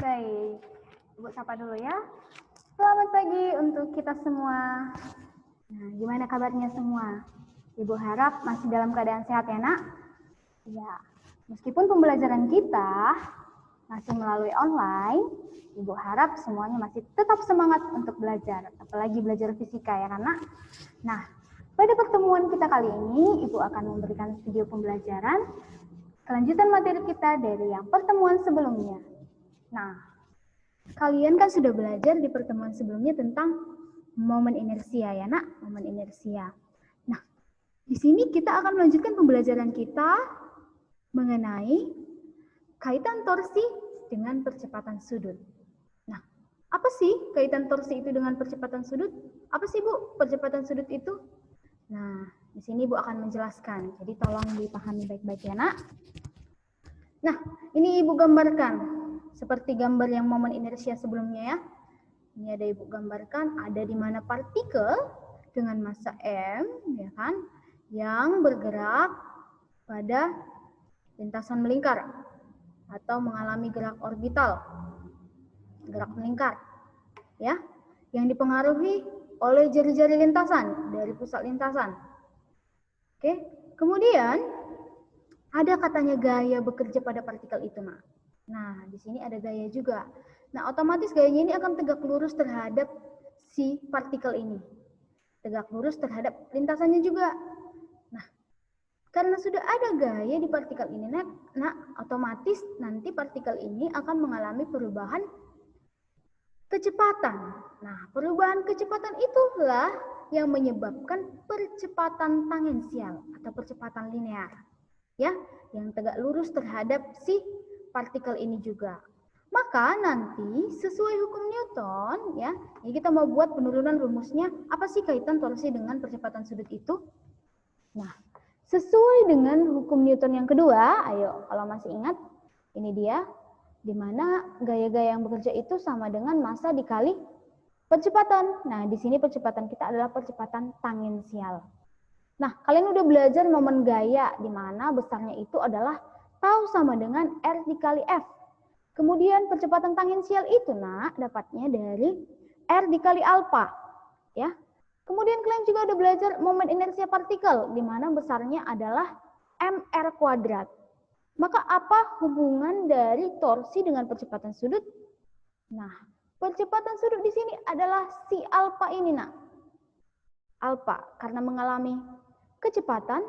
Baik, Ibu sapa dulu ya. Selamat pagi untuk kita semua. Nah, gimana kabarnya semua? Ibu harap masih dalam keadaan sehat ya, Nak? Ya, meskipun pembelajaran kita masih melalui online, Ibu harap semuanya masih tetap semangat untuk belajar, apalagi belajar fisika ya, kan, Nak? Nah, pada pertemuan kita kali ini, Ibu akan memberikan video pembelajaran kelanjutan materi kita dari yang pertemuan sebelumnya. Nah, kalian kan sudah belajar di pertemuan sebelumnya tentang momen inersia ya, Nak, momen inersia. Nah, di sini kita akan melanjutkan pembelajaran kita mengenai kaitan torsi dengan percepatan sudut. Nah, apa sih kaitan torsi itu dengan percepatan sudut? Apa sih, Bu, percepatan sudut itu? Nah, di sini Ibu akan menjelaskan. Jadi tolong dipahami baik-baik ya, Nak. Nah, ini Ibu gambarkan seperti gambar yang momen inersia sebelumnya ya. Ini ada Ibu gambarkan, ada di mana partikel dengan massa M, ya kan, yang bergerak pada lintasan melingkar atau mengalami gerak orbital, gerak melingkar, ya, yang dipengaruhi oleh jari-jari lintasan dari pusat lintasan. Oke, kemudian ada katanya gaya bekerja pada partikel itu, Nak. Nah, di sini ada gaya juga. Nah, otomatis gayanya ini akan tegak lurus terhadap si partikel ini. Tegak lurus terhadap lintasannya juga. Nah, karena sudah ada gaya di partikel ini, Nak, otomatis nanti partikel ini akan mengalami perubahan kecepatan. Nah, perubahan kecepatan itulah yang menyebabkan percepatan tangensial atau percepatan linear. Ya, yang tegak lurus terhadap si partikel ini juga. Maka nanti sesuai hukum Newton ya, ini kita mau buat penurunan rumusnya, apa sih kaitan torsi dengan percepatan sudut itu? Nah, sesuai dengan hukum Newton yang kedua, ayo kalau masih ingat, ini dia, di mana gaya-gaya yang bekerja itu sama dengan massa dikali percepatan. Nah, di sini percepatan kita adalah percepatan tangensial. Nah, kalian udah belajar momen gaya, di mana besarnya itu adalah tau sama dengan R dikali F. Kemudian percepatan tangensial itu, Nak, dapatnya dari R dikali alpha. Ya. Kemudian kalian juga udah belajar momen inersia partikel, di mana besarnya adalah mr kuadrat. Maka apa hubungan dari torsi dengan percepatan sudut? Nah, percepatan sudut di sini adalah si alpha ini, Nak. Alpha, karena mengalami kecepatan,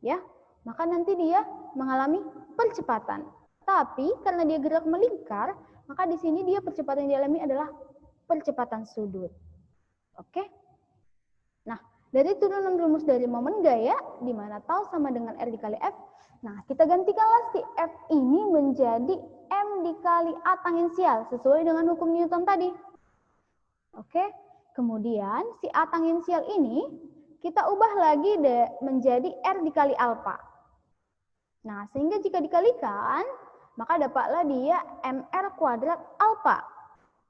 ya, maka nanti dia mengalami percepatan. Tapi karena dia gerak melingkar, maka di sini dia percepatan yang dialami adalah percepatan sudut. Oke? Nah, dari turunan rumus dari momen gaya, di mana tau sama dengan R dikali F, nah kita gantikanlah si F ini menjadi M dikali A tangensial, sesuai dengan hukum Newton tadi. Oke? Kemudian si A tangensial ini kita ubah lagi menjadi R dikali alpha. Nah, sehingga jika dikalikan, maka dapatlah dia mr kuadrat alpha.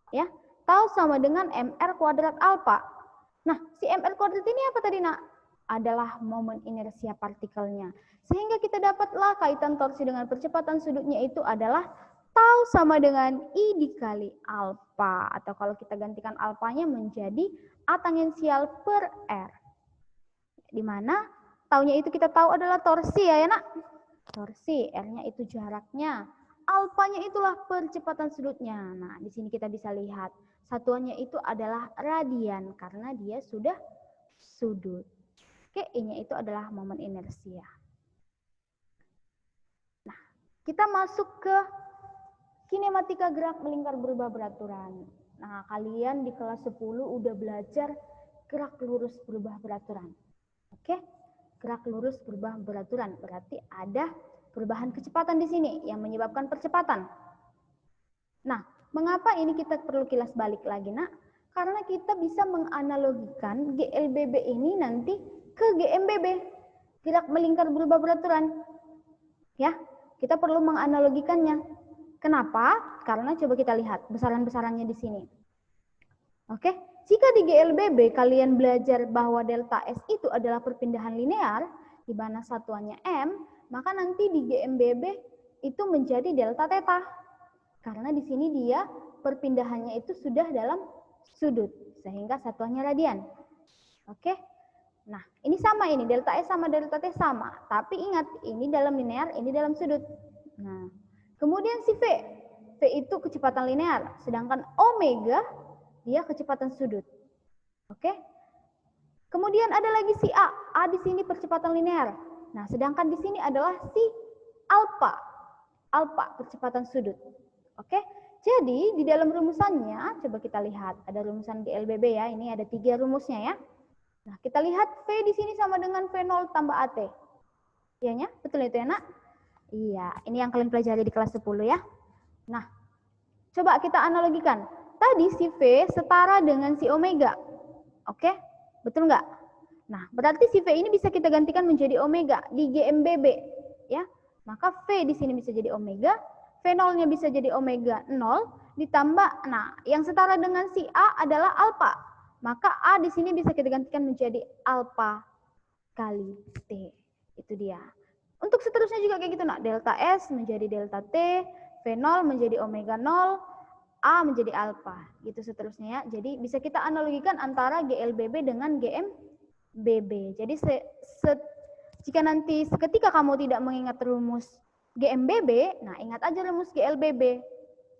Ya, tahu sama dengan mr kuadrat alpha. Nah, si mr kuadrat ini apa tadi, Nak? Adalah momen inersia partikelnya. Sehingga kita dapatlah kaitan torsi dengan percepatan sudutnya itu adalah tau sama dengan I dikali alpha. Atau kalau kita gantikan alfanya menjadi A tangensial per R. Di mana taunya itu kita tahu adalah torsi ya, Nak? Torsi, R-nya itu jaraknya. Alfanya itulah percepatan sudutnya. Nah, di sini kita bisa lihat. Satuannya itu adalah radian karena dia sudah sudut. Oke, I-nya itu adalah momen inersia. Nah, kita masuk ke kinematika gerak melingkar berubah beraturan. Nah, kalian di kelas 10 udah belajar gerak lurus berubah beraturan. Oke, gerak lurus berubah beraturan. Berarti ada perubahan kecepatan di sini yang menyebabkan percepatan. Nah, mengapa ini kita perlu kilas balik lagi, Nak? Karena kita bisa menganalogikan GLBB ini nanti ke GMBB, gerak melingkar berubah beraturan. Ya, kita perlu menganalogikannya. Kenapa? Karena coba kita lihat besaran-besarannya di sini. Oke, jika di GLBB kalian belajar bahwa delta S itu adalah perpindahan linear, di mana satuannya M, maka nanti di GMBB itu menjadi delta theta. Karena di sini dia perpindahannya itu sudah dalam sudut, sehingga satuannya radian. Oke? Nah, ini sama ini, delta S sama delta T sama. Tapi ingat, ini dalam linear, ini dalam sudut. Nah, kemudian si V. V itu kecepatan linear, sedangkan omega dia kecepatan sudut. Oke? Kemudian ada lagi si A. A di sini percepatan linear. Nah, sedangkan di sini adalah si alpha. Alpha percepatan sudut. Oke? Jadi, di dalam rumusannya, coba kita lihat. Ada rumusan GLBB ya. Ini ada 3 rumusnya ya. Nah, kita lihat V di sini sama dengan V0 tambah AT. Iya, betul itu ya, Nak? Iya, ini yang kalian pelajari di kelas 10 ya. Nah, coba kita analogikan. Tadi si V setara dengan si omega. Oke? Betul nggak? Nah, berarti si V ini bisa kita gantikan menjadi omega di GMBB. Ya. Maka V di sini bisa jadi omega, V0-nya bisa jadi omega 0, ditambah, nah, yang setara dengan si A adalah alpha. Maka A di sini bisa kita gantikan menjadi alpha kali T. Itu dia. Untuk seterusnya juga kayak gitu, nak. Delta S menjadi delta T, V0 menjadi omega 0, A menjadi alpha, gitu seterusnya ya. Jadi bisa kita analogikan antara GLBB dengan GMBB. Jadi jika nanti seketika kamu tidak mengingat rumus GMBB, nah ingat aja rumus GLBB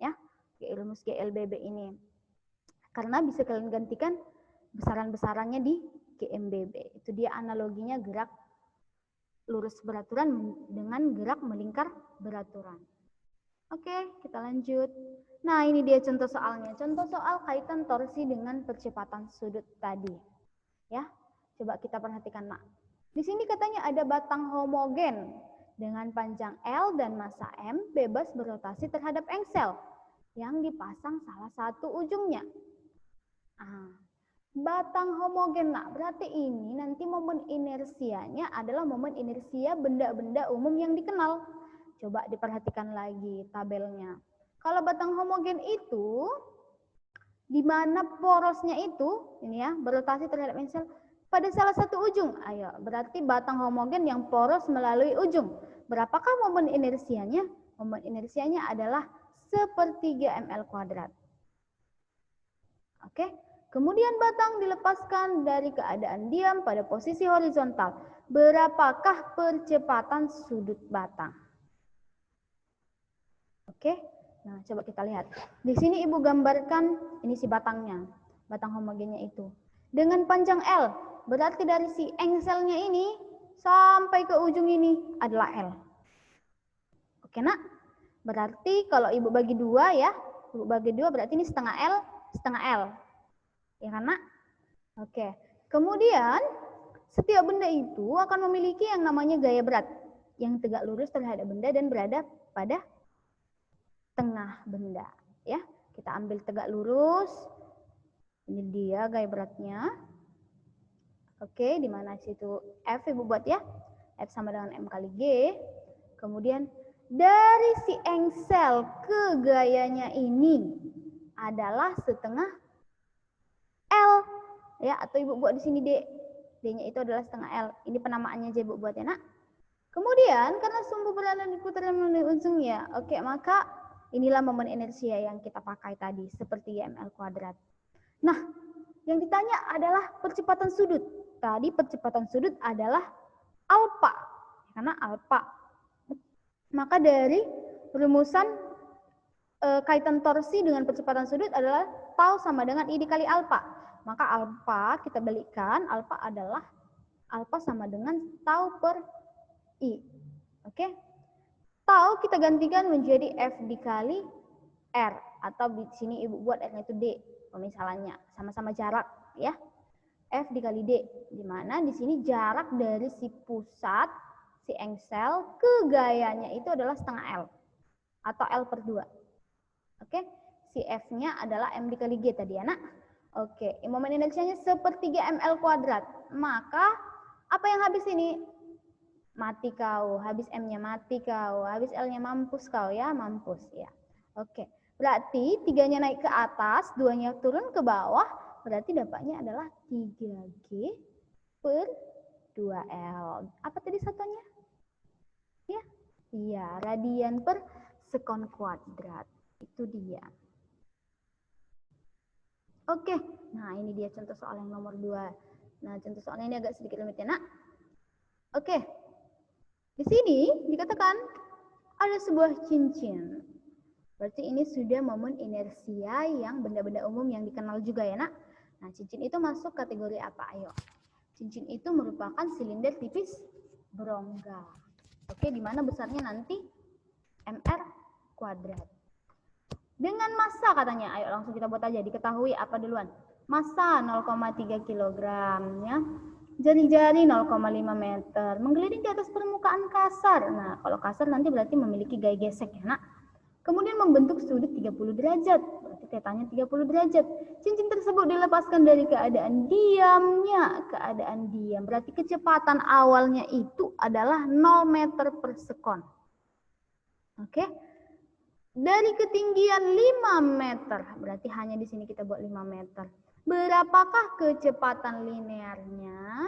ya. Rumus GLBB ini. Karena bisa kalian gantikan besaran-besarannya di GMBB. Itu dia analoginya gerak lurus beraturan dengan gerak melingkar beraturan. Oke, kita lanjut. Nah, ini dia contoh soalnya. Contoh soal kaitan torsi dengan percepatan sudut tadi. Ya, coba kita perhatikan, Nak. Di sini katanya ada batang homogen dengan panjang L dan massa M bebas berotasi terhadap engsel yang dipasang salah satu ujungnya. Batang homogen, Nak. Berarti ini nanti momen inersianya adalah momen inersia benda-benda umum yang dikenal. Coba diperhatikan lagi tabelnya. Kalau batang homogen itu, di mana porosnya itu, ini ya, berotasi terhadap engsel pada salah satu ujung. Ayo, berarti batang homogen yang poros melalui ujung. Berapakah momen inersianya? Momen inersianya adalah 1/3 ml kuadrat. Oke, kemudian batang dilepaskan dari keadaan diam pada posisi horizontal. Berapakah percepatan sudut batang? Oke, nah coba kita lihat. Di sini Ibu gambarkan, ini si batangnya, batang homogennya itu. Dengan panjang L, berarti dari si engselnya ini sampai ke ujung ini adalah L. Oke, Nak? Berarti kalau Ibu bagi 2 ya, Ibu bagi 2 berarti ini setengah L, setengah L. Ya kan, Nak? Oke, kemudian setiap benda itu akan memiliki yang namanya gaya berat, yang tegak lurus terhadap benda dan berada pada tengah benda ya. Kita ambil tegak lurus. Ini dia gaya beratnya. Oke, di mana situ F Ibu buat ya. F sama dengan M kali G. Kemudian dari si engsel ke gayanya ini adalah setengah L ya, atau Ibu buat di sini D. D-nya itu adalah setengah L. Ini penamaannya aja Ibu buat ya, Nak. Kemudian karena sumbu peranan diputar melalui ujung ya. Oke, maka inilah momen inersia yang kita pakai tadi, seperti ml kuadrat. Nah, yang ditanya adalah percepatan sudut. Tadi percepatan sudut adalah alpha, karena alpha. Maka dari rumusan kaitan torsi dengan percepatan sudut adalah tau sama dengan I dikali alpha. Maka alpha kita balikkan, alpha adalah alpha sama dengan tau per I. Oke? Tau kita gantikan menjadi F dikali R, atau di sini Ibu buat R-nya itu D pemisalannya, sama-sama jarak ya. F dikali D, di mana di sini jarak dari si pusat si engsel ke gayanya itu adalah setengah L atau L per 2. Oke, si F-nya adalah M dikali G tadi ya, Nak. Oke, momen inersianya 1/3 ml kuadrat. Maka apa yang habis ini? Mati kau, habis M-nya mati kau, habis L-nya mampus kau ya, mampus ya. Oke, berarti 3-nya naik ke atas, 2-nya turun ke bawah, berarti dapatnya adalah 3G per 2L. Apa tadi satunya? Ya, iya, radian per sekon kuadrat. Itu dia. Oke, nah ini dia contoh soal yang nomor 2. Nah, contoh soalnya ini agak sedikit rumit ya, Nak. Oke, di sini dikatakan ada sebuah cincin. Berarti ini sudah momen inersia yang benda-benda umum yang dikenal juga ya, Nak. Nah, cincin itu masuk kategori apa? Ayo. Cincin itu merupakan silinder tipis berongga. Oke, di mana besarnya nanti mr kuadrat. Dengan massa katanya, ayo langsung kita buat aja, diketahui apa duluan? Massa 0,3 kg ya. Jari-jari 0,5 meter, menggelinding di atas permukaan kasar. Nah, kalau kasar nanti berarti memiliki gaya gesek ya, Nak. Kemudian membentuk sudut 30 derajat, berarti tetanya 30 derajat. Cincin tersebut dilepaskan dari keadaan diamnya, keadaan diam. Berarti kecepatan awalnya itu adalah 0 meter per sekon. Oke. Dari ketinggian 5 meter, berarti hanya di sini kita buat 5 meter. Berapakah kecepatan linearnya?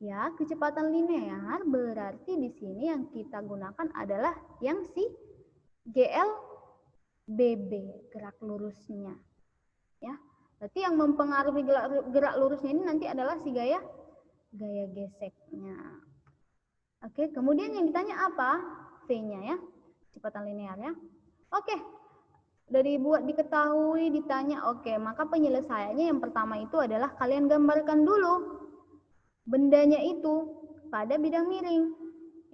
Ya, kecepatan linear berarti di sini yang kita gunakan adalah yang si GLBB, gerak lurusnya. Ya, berarti yang mempengaruhi gerak lurusnya ini nanti adalah si gaya geseknya. Oke, kemudian yang ditanya apa? V-nya ya. Kecepatan linear ya. Oke. Dari buat diketahui ditanya oke, maka penyelesaiannya yang pertama itu adalah kalian gambarkan dulu bendanya itu pada bidang miring.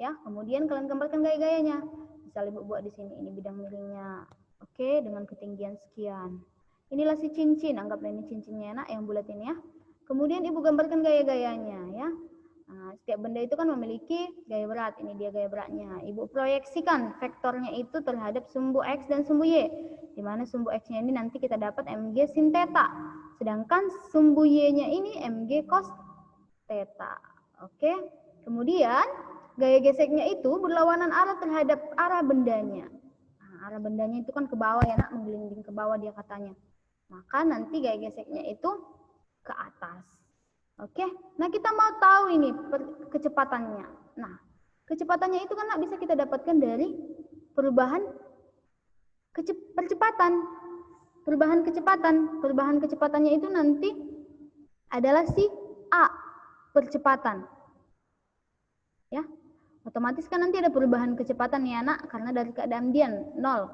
Ya, kemudian kalian gambarkan gaya-gayanya. Misal Ibu buat di sini ini bidang miringnya. Oke, dengan ketinggian sekian. Inilah si cincin, anggaplah ini cincinnya, Nak, yang bulat ini ya. Kemudian Ibu gambarkan gaya-gayanya ya. Nah, setiap benda itu kan memiliki gaya berat. Ini dia gaya beratnya. Ibu proyeksikan vektornya itu terhadap sumbu X dan sumbu Y. Di mana sumbu X-nya ini nanti kita dapat mg sin theta. Sedangkan sumbu Y-nya ini mg cos theta. Oke. Kemudian gaya geseknya itu berlawanan arah terhadap arah bendanya. Nah, arah bendanya itu kan ke bawah ya, Nak. Menggelinding ke bawah dia katanya. Maka nanti gaya geseknya itu ke atas. Oke, nah kita mau tahu ini kecepatannya. Nah, kecepatannya itu kan bisa kita dapatkan dari perubahan kecepatan. Perubahan kecepatannya itu nanti adalah si A, percepatan. Ya, otomatis kan nanti ada perubahan kecepatan ya, Nak, karena dari keadaan diam 0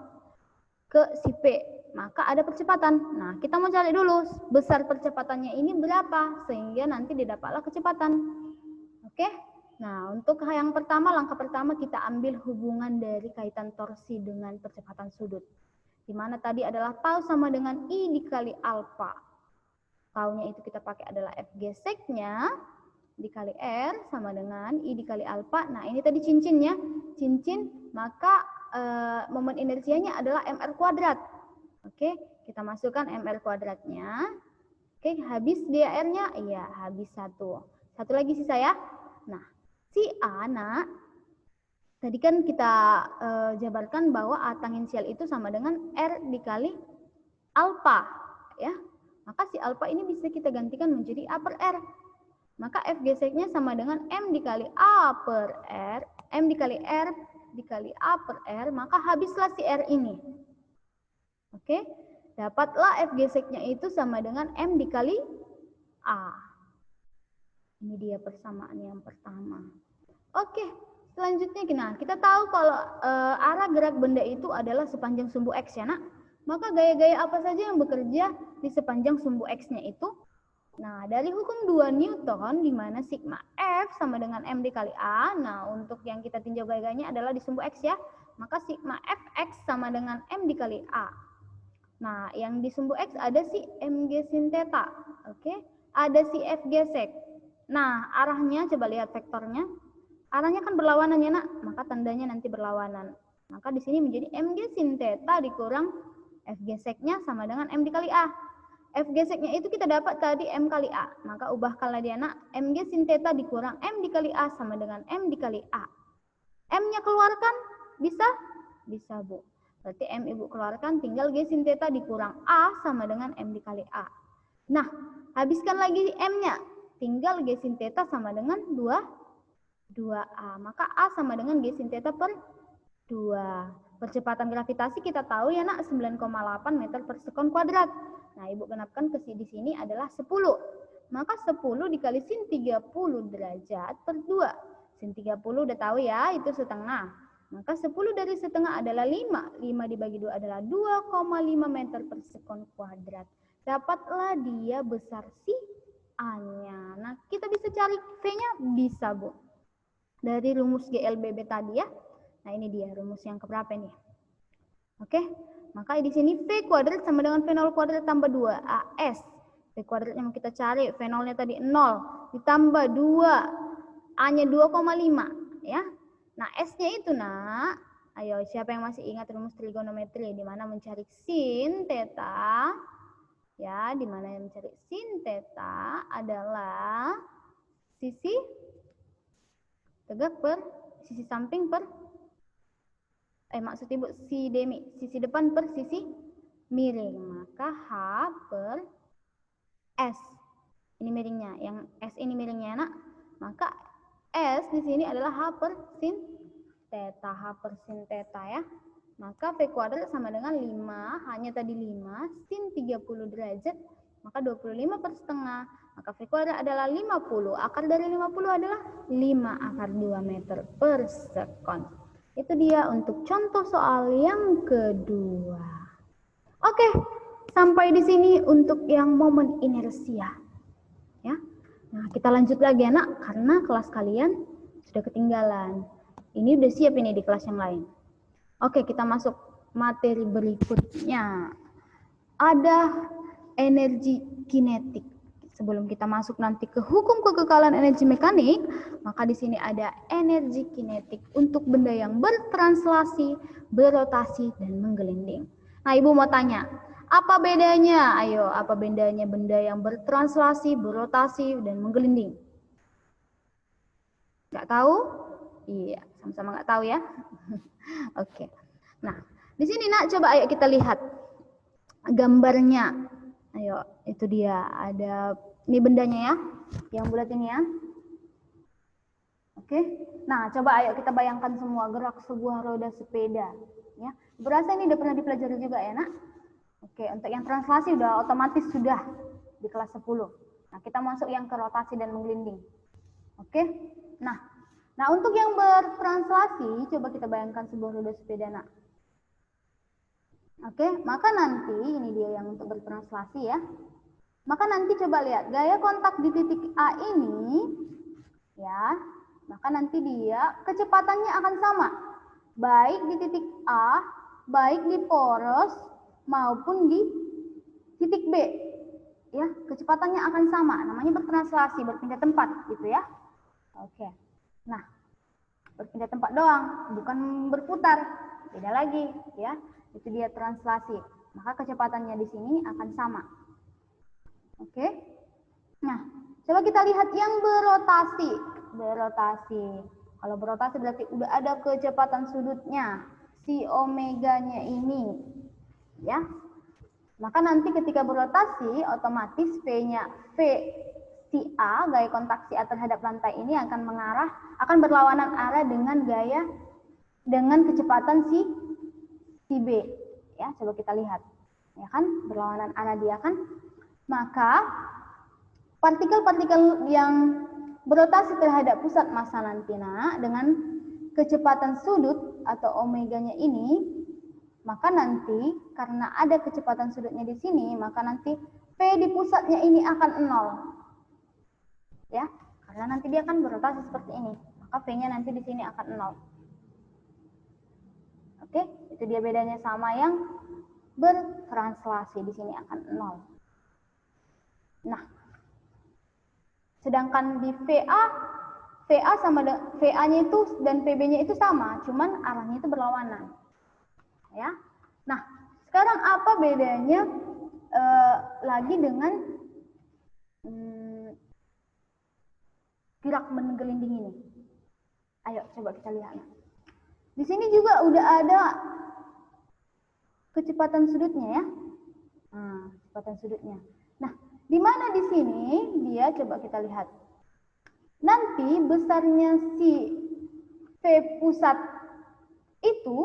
ke si P. Maka ada percepatan. Nah, kita mau cari dulu besar percepatannya ini berapa sehingga nanti didapatlah kecepatan. Oke? Nah, untuk yang pertama, langkah pertama kita ambil hubungan dari kaitan torsi dengan percepatan sudut. Di mana tadi adalah tau sama dengan I dikali alfa. Taunya itu kita pakai adalah F geseknya dikali R sama dengan I dikali alfa. Nah, ini tadi cincinnya. Cincin, maka momen inersianya adalah mr kuadrat. Oke, kita masukkan mr kuadratnya. Oke, habis DAR-nya? Iya, habis 1. Satu lagi sisa ya. Nah, si A, Nak, tadi kan kita jabarkan bahwa A tangensial itu sama dengan R dikali alfa. Ya, maka si alfa ini bisa kita gantikan menjadi A per R. Maka F geseknya sama dengan M dikali A per R. M dikali R dikali A per R, maka habislah si R ini. Oke, dapatlah F geseknya itu sama dengan M dikali A. Ini dia persamaan yang pertama. Oke, selanjutnya kita tahu kalau arah gerak benda itu adalah sepanjang sumbu X ya, Nak. Maka gaya-gaya apa saja yang bekerja di sepanjang sumbu X-nya itu? Nah, dari hukum 2 Newton di mana sigma F sama dengan M dikali A. Nah, untuk yang kita tinjau gaya-gayanya adalah di sumbu X ya. Maka sigma Fx sama dengan M dikali A. Nah, yang di sumbu X ada si mg sin theta. Oke, ada si F gesek. Nah, arahnya coba lihat vektornya. Arahnya kan berlawanan ya, Nak. Maka tandanya nanti berlawanan. Maka di sini menjadi mg sin theta dikurang F geseknya sama dengan M dikali A. F geseknya itu kita dapat tadi M kali A. Maka ubahkanlah dia, Nak. mg sin theta dikurang M dikali A sama dengan M dikali A. M-nya keluarkan? Bisa? Bisa, Bu. Berarti M Ibu keluarkan, tinggal G sin theta dikurang A sama dengan M dikali A. Nah, habiskan lagi M-nya. Tinggal G sin theta sama dengan 2A. Maka A sama dengan G sin theta per 2. Percepatan gravitasi kita tahu ya nak 9,8 meter per sekon kuadrat. Nah, Ibu genapkan di sini adalah 10. Maka 10 dikali sin 30 derajat per 2. Sin 30 udah tahu ya, itu setengah. Maka 10 dari setengah adalah 5. 5 dibagi 2 adalah 2,5 meter per sekon kuadrat. Dapatlah dia besar si A-nya. Nah, kita bisa cari V-nya? Bisa, Bu. Dari rumus GLBB tadi ya. Nah, ini dia rumus yang keberapa nih? Oke, maka di sini V kuadrat sama dengan V0 kuadrat tambah 2 AS. V kuadratnya mau kita cari, V0-nya tadi 0 ditambah 2, A-nya 2,5 ya. Nah, S-nya itu nak, ayo siapa yang masih ingat rumus trigonometri di mana mencari sin theta? Ya, di mana mencari sin theta adalah sisi tegak per sisi samping per maksud Ibu sisi depan per sisi miring. Maka H per S. Ini miringnya, yang S ini miringnya nak. Maka S di sini adalah H per sin theta, H per sin theta ya. Maka V kuadrat sama dengan 5, hanya tadi 5, sin 30 derajat, maka 25 per setengah. Maka V kuadrat adalah 50, akar dari 50 adalah 5 akar 2 meter per sekon. Itu dia untuk contoh soal yang kedua. Oke, sampai di sini untuk yang momen inersia. Ya. Nah, kita lanjut lagi anak, karena kelas kalian sudah ketinggalan. Ini udah siap ini di kelas yang lain. Oke, kita masuk materi berikutnya. Ada energi kinetik. Sebelum kita masuk nanti ke hukum kekekalan energi mekanik, maka di sini ada energi kinetik untuk benda yang bertranslasi, berotasi, dan menggelinding. Nah, Ibu mau tanya, apa bedanya? Ayo, apa bedanya benda yang bertranslasi, berotasi, dan menggelinding? Nggak tahu? Iya, sama-sama nggak tahu ya. Oke. Nah, di sini nak coba ayo kita lihat gambarnya. Ayo, itu dia. Ada ini bendanya ya, yang bulat ini ya. Oke. Nah, coba ayo kita bayangkan semua gerak sebuah roda sepeda. Ya, berasa ini udah pernah dipelajari juga ya nak. Oke, untuk yang translasi udah otomatis sudah di kelas 10. Nah, kita masuk yang ke rotasi dan menggelinding. Oke. Nah, untuk yang bertranslasi, coba kita bayangkan sebuah roda sepeda nak. Oke, maka nanti ini dia yang untuk bertranslasi ya. Maka nanti coba lihat gaya kontak di titik A ini ya. Maka nanti dia kecepatannya akan sama. Baik di titik A, baik di poros maupun di titik B. Ya, kecepatannya akan sama. Namanya bertranslasi, berpindah tempat gitu ya. Oke. Nah, berpindah tempat doang, bukan berputar. Beda lagi ya. Itu dia translasi. Maka kecepatannya di sini akan sama. Oke. Nah, coba kita lihat yang berotasi. Kalau berotasi berarti udah ada kecepatan sudutnya, si omeganya ini. Ya. Maka nanti ketika berotasi otomatis V-nya si A, gaya kontak si A terhadap lantai ini akan berlawanan arah dengan kecepatan si B. Ya, coba kita lihat. Ya kan, berlawanan arah dia kan. Maka partikel-partikel yang berotasi terhadap pusat massa nanti dengan kecepatan sudut atau omeganya ini, maka nanti karena ada kecepatan sudutnya di sini, maka nanti P di pusatnya ini akan 0. Ya, karena nanti dia akan berotasi seperti ini. Maka V-nya nanti di sini akan 0. Oke, itu dia bedanya sama yang bertranslasi, di sini akan 0. Nah, sedangkan di VA-nya itu dan PB-nya itu sama, cuman arahnya itu berlawanan. Ya. Nah, sekarang apa bedanya lagi dengan gerak menggelinding ini? Ayo coba kita lihat. Di sini juga udah ada kecepatan sudutnya ya. Nah, kecepatan sudutnya. Nah, di mana di sini dia coba kita lihat. Nanti besarnya si V pusat itu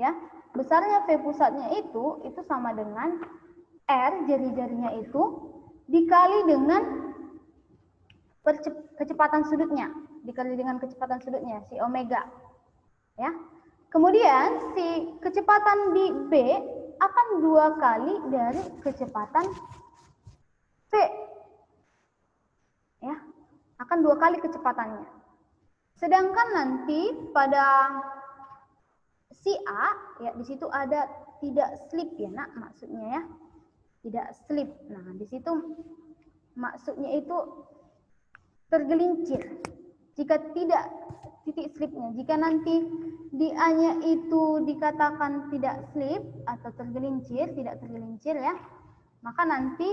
Ya, besarnya V pusatnya itu sama dengan R jari-jarinya itu dikali dengan kecepatan sudutnya, si omega. Ya. Kemudian si kecepatan di B akan 2 kali dari kecepatan V. Ya, akan 2 kali kecepatannya. Sedangkan nanti pada si A, ya di situ ada tidak slip ya, Nak, maksudnya ya. Tidak slip. Nah, di situ maksudnya itu tergelincir. Jika tidak titik slipnya, jika nanti di A-nya itu dikatakan tidak slip atau tergelincir, tidak tergelincir ya, maka nanti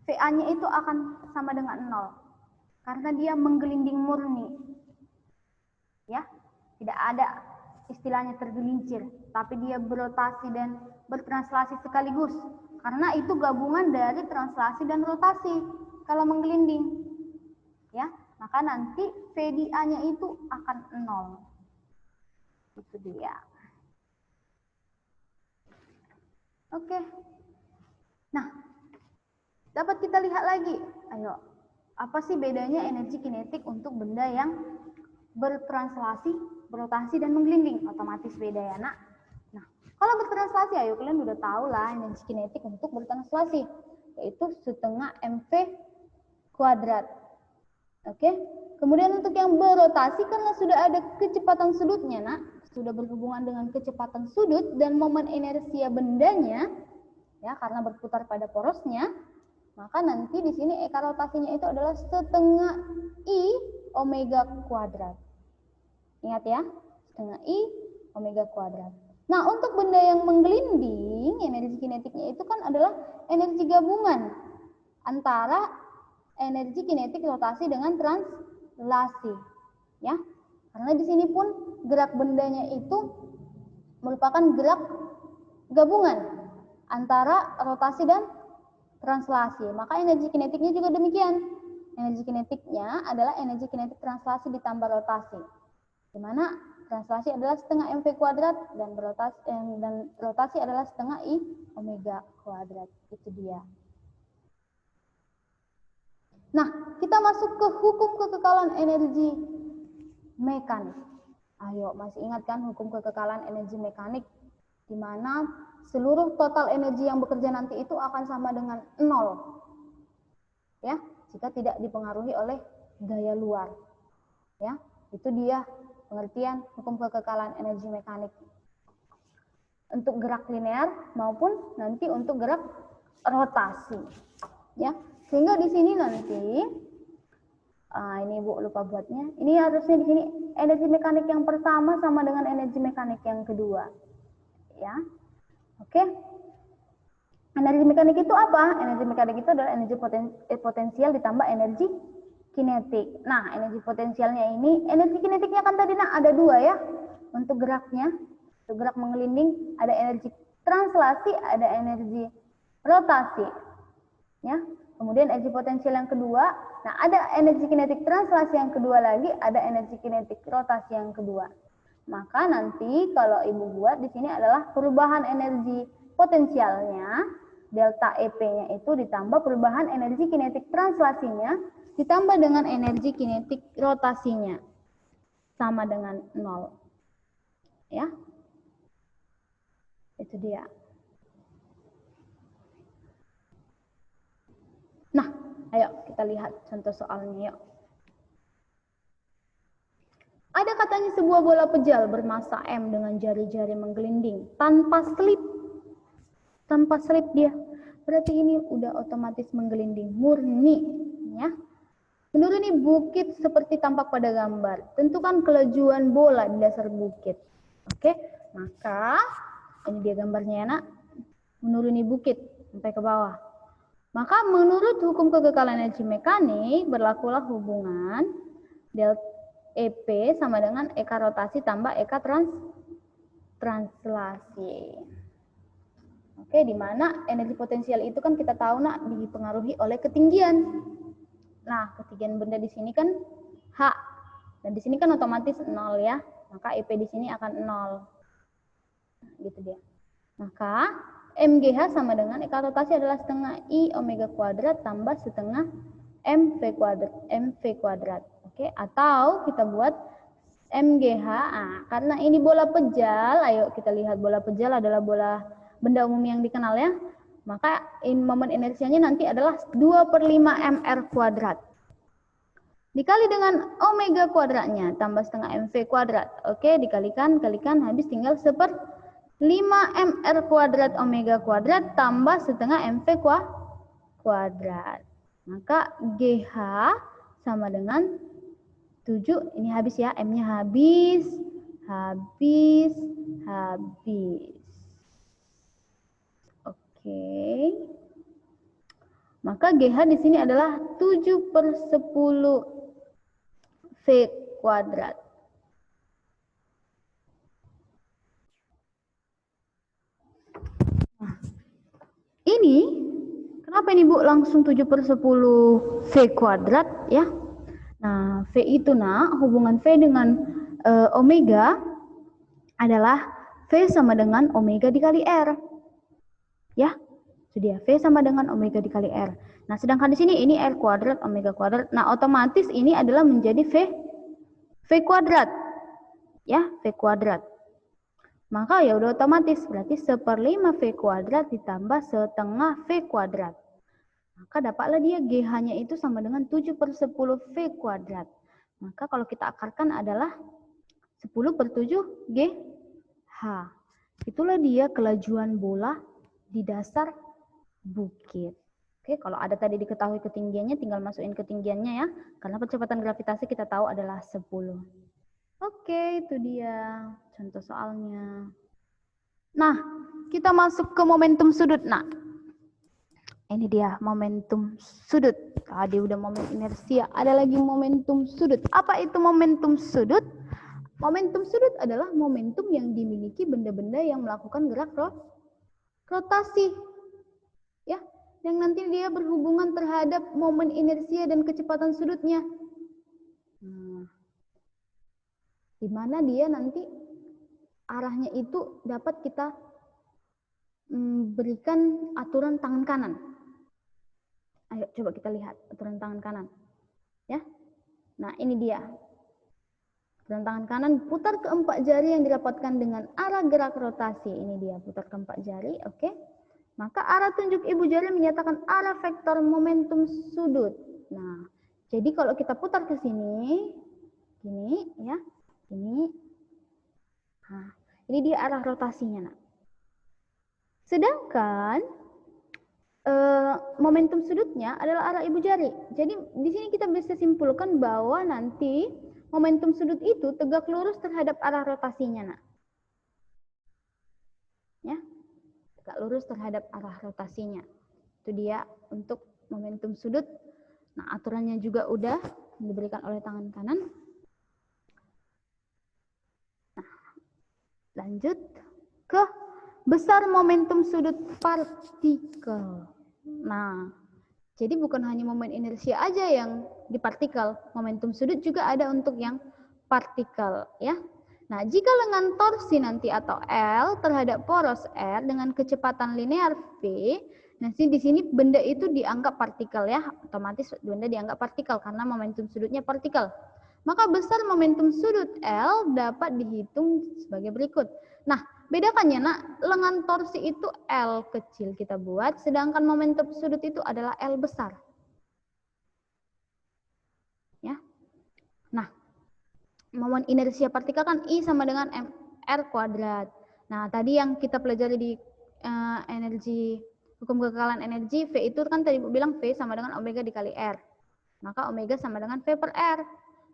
VA-nya itu akan sama dengan 0. Karena dia menggelinding murni. Ya, tidak ada istilahnya tergelincir, tapi dia berotasi dan bertranslasi sekaligus. Karena itu gabungan dari translasi dan rotasi kalau menggelinding. Ya, maka nanti VDA-nya itu akan 0. Itu dia. Oke. Nah, dapat kita lihat lagi. Ayo, apa sih bedanya energi kinetik untuk benda yang bertranslasi, berotasi, dan menggelinding? Otomatis beda ya, Nak. Nah, kalau bertranslasi, ayo kalian udah tahu lah energi kinetik untuk bertranslasi, yaitu setengah mv kuadrat. Oke. Kemudian untuk yang berotasi, karena sudah ada kecepatan sudutnya, Nak, sudah berhubungan dengan kecepatan sudut dan momen inersia bendanya, ya, karena berputar pada porosnya, maka nanti di sini eka rotasinya itu adalah setengah I omega kuadrat. Ingat ya, setengah I omega kuadrat. Nah, untuk benda yang menggelinding, energi kinetiknya itu kan adalah energi gabungan antara energi kinetik rotasi dengan translasi. Ya, karena di sini pun gerak bendanya itu merupakan gerak gabungan antara rotasi dan translasi. Maka energi kinetiknya juga demikian. Energi kinetiknya adalah energi kinetik translasi ditambah rotasi. Di mana translasi adalah setengah mv kuadrat dan rotasi adalah setengah I omega kuadrat. Itu dia. Nah, kita masuk ke hukum kekekalan energi mekanik. Ayo, masih ingat kan hukum kekekalan energi mekanik? Di mana seluruh total energi yang bekerja nanti itu akan sama dengan 0. Ya, jika tidak dipengaruhi oleh gaya luar. Ya, itu dia pengertian hukum kekekalan energi mekanik. Untuk gerak linear maupun nanti untuk gerak rotasi. Ya, sehingga di sini nanti ini Bu lupa buatnya. Ini harusnya di sini energi mekanik yang pertama sama dengan energi mekanik yang kedua. Ya. Oke. Energi mekanik itu apa? Energi mekanik itu adalah energi potensial ditambah energi kinetik. Nah, energi potensialnya ini, energi kinetiknya kan tadi ada 2 ya. Untuk geraknya, untuk gerak menggelinding ada energi translasi, ada energi rotasi. Ya. Kemudian energi potensial yang kedua, nah ada energi kinetik translasi yang kedua lagi, ada energi kinetik rotasi yang kedua. Maka nanti kalau Ibu buat di sini adalah perubahan energi potensialnya, delta EP-nya itu ditambah perubahan energi kinetik translasinya, ditambah dengan energi kinetik rotasinya. Sama dengan 0. Ya. Itu dia. Nah, ayo kita lihat contoh soalnya yuk. Ada katanya sebuah bola pejal bermassa M dengan jari-jari menggelinding tanpa slip. Tanpa slip dia. Berarti ini udah otomatis menggelinding murni, ya. Menuruni bukit seperti tampak pada gambar. Tentukan kelajuan bola di dasar bukit. Oke, maka ini dia gambarnya ya, Nak. Menuruni bukit sampai ke bawah. Maka menurut hukum kekekalan energi mekanik berlakulah hubungan delta EP sama dengan eka rotasi tambah eka translasi. Oke, di mana energi potensial itu kan kita tahu Nak dipengaruhi oleh ketinggian. Nah, ketinggian benda di sini kan H. Dan di sini kan otomatis 0 ya. Maka EP di sini akan 0. gitu dia. Maka MGH sama dengan ikatan rotasi adalah setengah I omega kuadrat tambah setengah MV kuadrat. Oke, atau kita buat MGH. Karena ini bola pejal, ayo kita lihat bola pejal adalah bola benda umum yang dikenal ya. Maka momen inersianya nanti adalah 2/5 mr kuadrat. Dikali dengan omega kuadratnya tambah setengah MV kuadrat. Oke, kalikan habis tinggal 1/5 mr kuadrat omega kuadrat tambah setengah MV kuadrat. Maka GH sama dengan 7, ini habis ya, M-nya habis. Oke. Maka GH di sini adalah 7/10 V kuadrat. Ini, kenapa ini Bu langsung 7/10 V kuadrat ya? Nah, V itu hubungan V dengan omega adalah V sama dengan omega dikali R. Ya, itu dia, V sama dengan omega dikali R. Nah, sedangkan di sini ini R kuadrat, omega kuadrat. Nah, otomatis ini adalah menjadi V kuadrat. Ya, V kuadrat. Maka ya udah otomatis, berarti 1/5 V kuadrat ditambah setengah V kuadrat. Maka dapatlah dia GH-nya itu sama dengan 7/10 V kuadrat. Maka kalau kita akarkan adalah 10/7 GH. Itulah dia kelajuan bola di dasar bukit. Oke, kalau ada tadi diketahui ketinggiannya, tinggal masukin ketinggiannya ya. Karena percepatan gravitasi kita tahu adalah 10. Oke, itu dia contoh soalnya. Nah, kita masuk ke momentum sudut. Nah, ini dia momentum sudut. Tadi udah momen inersia, ada lagi momentum sudut. Apa itu momentum sudut? Momentum sudut adalah momentum yang dimiliki benda-benda yang melakukan gerak rotasi. Ya, yang nanti dia berhubungan terhadap momen inersia dan kecepatan sudutnya. Di mana dia nanti arahnya itu dapat kita berikan aturan tangan kanan. Ayo coba kita lihat aturan tangan kanan. Ya. Nah, ini dia. Aturan tangan kanan, putar keempat jari yang dirapatkan dengan arah gerak rotasi. Ini dia, putar keempat jari, oke. Maka arah tunjuk ibu jari menyatakan arah vektor momentum sudut. Nah, jadi kalau kita putar ke sini, gini ya. Ini, nah, ini dia arah rotasinya. Nah. Sedangkan momentum sudutnya adalah arah ibu jari. Jadi di sini kita bisa simpulkan bahwa nanti momentum sudut itu tegak lurus terhadap arah rotasinya. Nah. Ya, tegak lurus terhadap arah rotasinya. Itu dia untuk momentum sudut. Nah, aturannya juga udah diberikan oleh tangan kanan. Lanjut ke besar momentum sudut partikel. Nah, jadi bukan hanya momen inersia aja yang di partikel, momentum sudut juga ada untuk yang partikel ya. Nah, jika lengan torsi nanti atau L terhadap poros R dengan kecepatan linear V, nanti di sini benda itu dianggap partikel ya, otomatis benda dianggap partikel karena momentum sudutnya partikel. Maka besar momentum sudut L dapat dihitung sebagai berikut. Nah, bedakannya lengan torsi itu L kecil kita buat, sedangkan momentum sudut itu adalah L besar. Ya. Nah, momen inersia partikel kan I sama dengan mr kuadrat. Nah, tadi yang kita pelajari di energi, hukum kekekalan energi, V itu kan tadi bilang V sama dengan omega dikali R. Maka omega sama dengan V per R.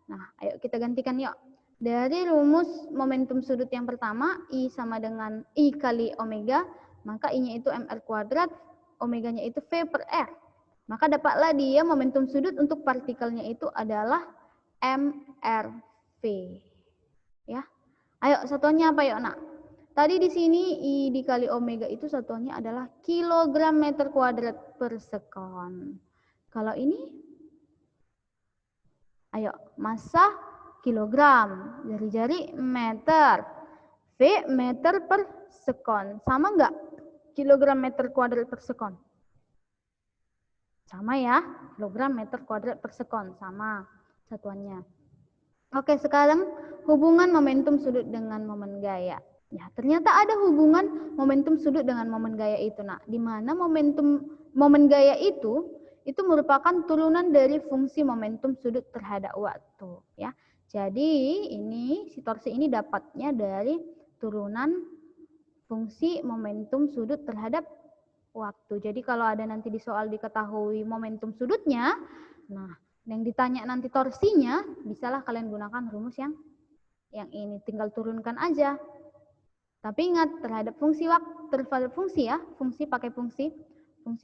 Nah, ayo kita gantikan yuk. Dari rumus momentum sudut yang pertama, I sama dengan I kali omega, maka I-nya itu mr kuadrat, omeganya itu V per R. Maka dapatlah dia momentum sudut untuk partikelnya itu adalah mrv. Ya. Ayo satuannya apa yuk, Nak? Tadi di sini I dikali omega itu satuannya adalah kilogram meter kuadrat per sekon. Kalau ini ayo, massa kilogram, jari-jari meter, V meter per sekon. Sama nggak kilogram meter kuadrat per sekon? Sama ya, kilogram meter kuadrat per sekon. Sama satuannya. Oke, sekarang hubungan momentum sudut dengan momen gaya. Ya, ternyata ada hubungan momentum sudut dengan momen gaya itu. Nah, di mana momen gaya itu merupakan turunan dari fungsi momentum sudut terhadap waktu, ya. Jadi, si torsi ini dapatnya dari turunan fungsi momentum sudut terhadap waktu. Jadi, kalau ada nanti di soal diketahui momentum sudutnya, nah, yang ditanya nanti torsinya, bisalah kalian gunakan rumus yang ini, tinggal turunkan aja. Tapi ingat terhadap fungsi ya, fungsi pakai fungsi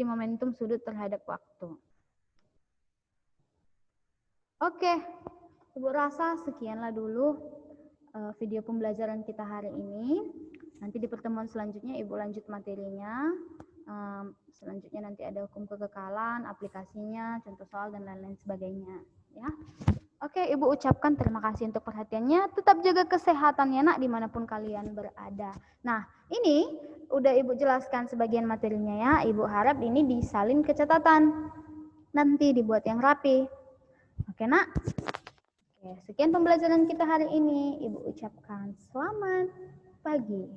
momentum sudut terhadap waktu. Oke, Ibu rasa sekianlah dulu video pembelajaran kita hari ini. Nanti di pertemuan selanjutnya Ibu lanjut materinya. Selanjutnya nanti ada hukum kekekalan, aplikasinya, contoh soal dan lain-lain sebagainya, ya. Oke, Ibu ucapkan terima kasih untuk perhatiannya. Tetap jaga kesehatannya, Nak, dimanapun kalian berada. Nah, ini udah Ibu jelaskan sebagian materinya ya. Ibu harap ini disalin ke catatan. Nanti dibuat yang rapi. Oke, Nak? Oke, sekian pembelajaran kita hari ini. Ibu ucapkan selamat pagi.